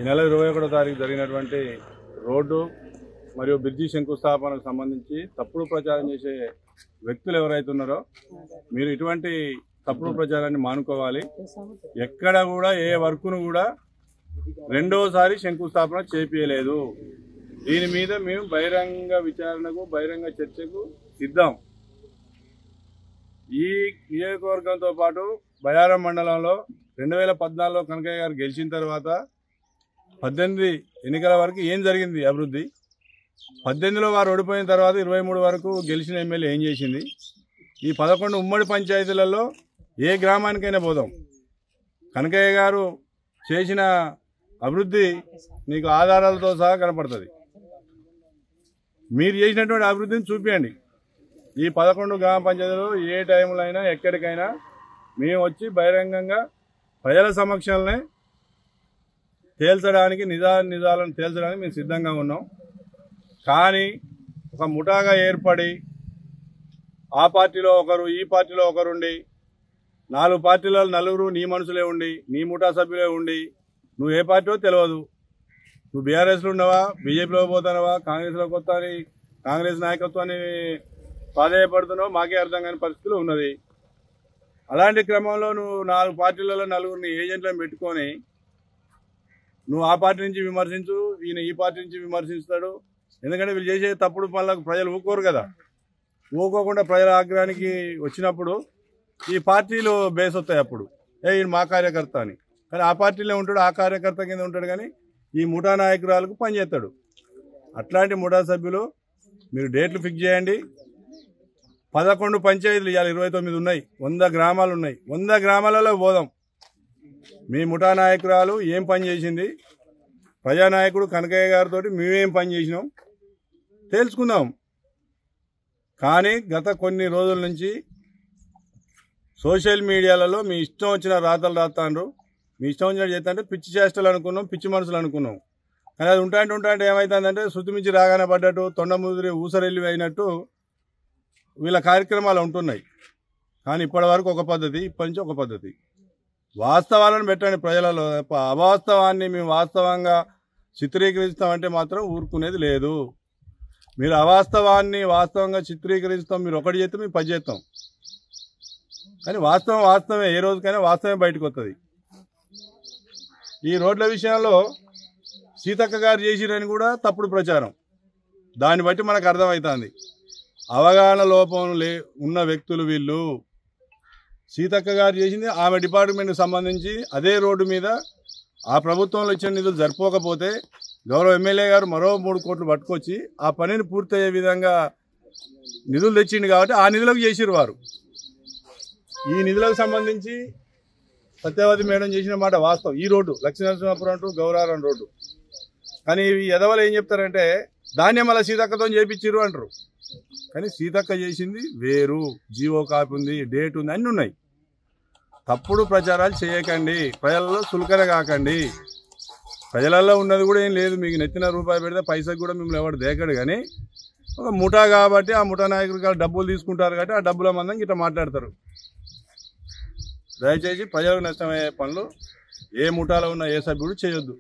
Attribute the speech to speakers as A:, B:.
A: నెల 21వ తారీఖు జరిగినటువంటి రోడ్డు మరియు బ్రిడ్జి శంకుస్థాపనకు సంబంధించి తప్పుడు ప్రచారం చేసే వ్యక్తులు ఎవరైతే ఉన్నారో మీరు ఇటువంటి తప్పుడు ప్రచారాన్ని మానుకోవాలి. ఎక్కడ కూడా ఏ వర్కును కూడా రెండోసారి శంకుస్థాపన చేపియలేదు. దీని మీద మేము బహిరంగ విచారణకు బహిరంగ చర్చకు సిద్ధం. ఈ నియోజకవర్గంతో పాటు బయారం మండలంలో 2014లో కనకయ్య గారు గెలిచిన తర్వాత 18 ఎన్నికల వరకు ఏం జరిగింది అభివృద్ధి, 18లో వారు ఓడిపోయిన తర్వాత 23 వరకు గెలిచిన ఎమ్మెల్యే ఏం చేసింది, ఈ 11 ఉమ్మడి పంచాయతీలలో ఏ గ్రామానికైనా పోదాం, కనకయ్య గారు చేసిన అభివృద్ధి నీకు ఆధారాలతో సహా కనపడుతుంది. మీరు చేసినటువంటి అభివృద్ధిని చూపించండి. ఈ 11 గ్రామ పంచాయతీలు ఏ టైంలో అయినా ఎక్కడికైనా మేము వచ్చి బహిరంగంగా ప్రజల సమక్షంలోనే తేల్చడానికి నిజాలను తేల్చడానికి మేము సిద్ధంగా ఉన్నాం. కానీ ఒక ముఠాగా ఏర్పడి ఆ పార్టీలో ఒకరు ఈ పార్టీలో ఒకరుండి 4 పార్టీలలో నలుగురు నీ మనుషులే ఉండి నీ ముఠా సభ్యులే ఉండి నువ్వు ఏ పార్టీలో తెలియదు, నువ్వు బీఆర్ఎస్లో ఉన్నావా, బీజేపీలో పోతున్నావా, కాంగ్రెస్లోకి వస్తా అని కాంగ్రెస్ నాయకత్వాన్ని ప్రాధాన్యపడుతున్నావు, మాకే అర్థం కాని పరిస్థితులు ఉన్నది. అలాంటి క్రమంలో నువ్వు 4 పార్టీలలో నలుగురిని ఏజెంట్లను పెట్టుకొని నువ్వు ఆ పార్టీ నుంచి విమర్శించు, ఈయన ఈ పార్టీ నుంచి విమర్శిస్తాడు. ఎందుకంటే వీళ్ళు చేసే తప్పుడు పనులకు ప్రజలు ఊరుకోరు కదా. ఊరుకోకుండా ప్రజల ఆగ్రహానికి వచ్చినప్పుడు ఈ పార్టీలు బేస్ వస్తాయి. అప్పుడు ఈయన మా కార్యకర్త అని, కానీ ఆ పార్టీలో ఉంటాడు, ఆ కార్యకర్త కింద ఉంటాడు, కానీ ఈ ముఠా నాయకురాలకు పనిచేస్తాడు. అట్లాంటి ముఠా సభ్యులు మీరు డేట్లు ఫిక్స్ చేయండి. 11 పంచాయతీలు ఇవాళ 29 ఉన్నాయి, 100 గ్రామాలు ఉన్నాయి. 100 గ్రామాలలో పోదాం. మీ ముఠా నాయకురాలు ఏం పని చేసింది, ప్రజానాయకుడు కనకయ్య గారితో మేమేం పని చేసినాం తెలుసుకుందాం. కానీ గత కొన్ని రోజుల నుంచి సోషల్ మీడియాలలో మీ ఇష్టం వచ్చిన రాతలు రాస్తాండ్రు, మీ ఇష్టం వచ్చినట్టు చేస్తా. పిచ్చి చేష్టలు అనుకున్నాం, పిచ్చి మనసులు అనుకున్నాం. కానీ అది ఉంటాంటే ఏమవుతుందంటే శృతిమించి రాగానే పడ్డట్టు, తొండముదిరి ఊసరెల్లి అయినట్టు వీళ్ళ కార్యక్రమాలు ఉంటున్నాయి. కానీ ఇప్పటి వరకు ఒక పద్ధతి, ఇప్పటి నుంచి ఒక పద్ధతి. వాస్తవాలను పెట్టండి ప్రజలలో. అవాస్తవాన్ని మేము వాస్తవంగా చిత్రీకరిస్తామంటే మాత్రం ఊరుకునేది లేదు. మీరు అవాస్తవాన్ని వాస్తవంగా చిత్రీకరిస్తాం, మీరు ఒకటి చేస్తే మేము 10 చేస్తాం. కానీ వాస్తవమే, ఏ రోజుకైనా వాస్తవమే బయటకు వస్తుంది. ఈ రోడ్ల విషయంలో సీతక్క గారు చేసిరని కూడా తప్పుడు ప్రచారం. దాన్ని బట్టి మనకు అర్థమవుతుంది అవగాహన లోపం ఉన్న వ్యక్తులు వీళ్ళు. సీతక్క గారు చేసింది ఆమె డిపార్ట్మెంట్కి సంబంధించి అదే రోడ్డు మీద ఆ ప్రభుత్వంలో ఇచ్చిన నిధులు సరిపోకపోతే గౌరవ ఎమ్మెల్యే గారు మరో 3 కోట్లు పట్టుకొచ్చి ఆ పనిని పూర్తయ్యే విధంగా నిధులు తెచ్చిండు. కాబట్టి ఆ నిధులకు చేసిరు వారు. ఈ నిధులకు సంబంధించి సత్యవతి మేడం చేసిన మాట వాస్తవం. ఈ రోడ్డు లక్ష్మీనరసింహపురం టు గౌరారం రోడ్డు. కానీ ఈ ఎదవలు ఏం చెప్తారంటే దాన్ని మళ్ళీ సీతక్కతో చేపించిరు అంటారు. కానీ సీతక్క చేసింది వేరు, జీవో కాపీ ఉంది, డేట్ ఉంది, అన్నీ ఉన్నాయి. తప్పుడు ప్రచారాలు చేయకండి, ప్రజలలో సులకన కాకండి. ప్రజలలో ఉన్నది కూడా ఏం లేదు. మీకు నెత్తిన రూపాయి పెడితే పైసకు కూడా మిమ్మల్ని ఎవరు దేకడు. కానీ ఒక ముఠా కాబట్టి ఆ ముఠా నాయకులు డబ్బులు తీసుకుంటారు కాబట్టి ఆ డబ్బుల మందం ఇట్లా మాట్లాడతారు. దయచేసి ప్రజలకు నష్టమయ్యే పనులు ఏ ముఠాలో ఉన్న ఏ సభ్యుడు చేయొద్దు.